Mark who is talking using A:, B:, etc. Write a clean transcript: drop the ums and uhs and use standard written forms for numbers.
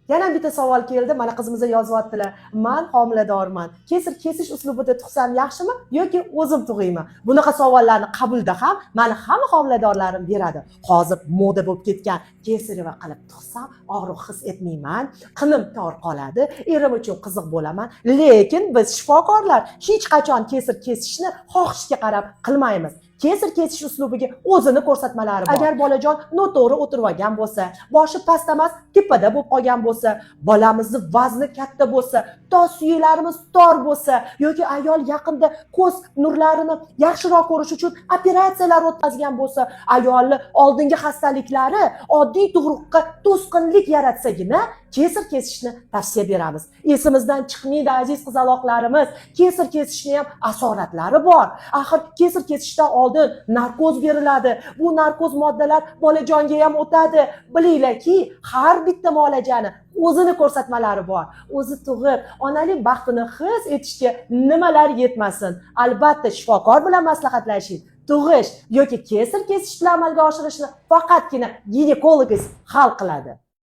A: Yana bitta savol keldi, mana qizimizlar yozyaptilar. Men homiladorman. Kesir kesish uslubida tug'sam yaxshimi yoki o'zim tug'aymi? Bunaqa savollarni qabulda ham meni hamma homiladorlarim beradi. Hozir moda bo'lib ketgan kesirva qilib tug'sam og'riq his etmayman, qinim tor qoladi, erim uchun qiziq bo'laman. Lekin biz shifokorlar hech qachon kesir kesishni xohishga qarab qilmaymiz. Kesir kesish uslubiga o'zini ko'rsatmalari bor. Agar bolajon noto'g'ri o'tirib olgan bo'lsa, boshi past emas, tepada bo'lib qolgan bo'lsa, bolamizni vazni katta bo'lsa, tos suyaklarimiz tor bo'lsa yoki ayol yaqinda ko'z nurlarini yaxshiroq ko'rish uchun operatsiyalar o'tkazgan bo'lsa, ayolning oldingi xastaliklari oddiy tug'ruqqa to'sqinlik yaratsagina kesir kesishni tavsiya beramiz. Esimizdan chiqmaydi aziz qizaloqlarimiz, kesir kesishning ham asoratlari bor. Axir kesir kesishdan oldin narkoz beriladi. Bu narkoz moddalar bolajonga ham o'tadi. Bilinglarki, har bitta muolajani o'zini ko'rsatmalari bor. O'zi tug'ib, onalik baxtini his etishga nimalar yetmasin. Albatta shifokor bilan maslahatlashing. Tug'ish yoki kesir kesish bilan amalga oshirishni faqatgina ginekologingiz hal qiladi.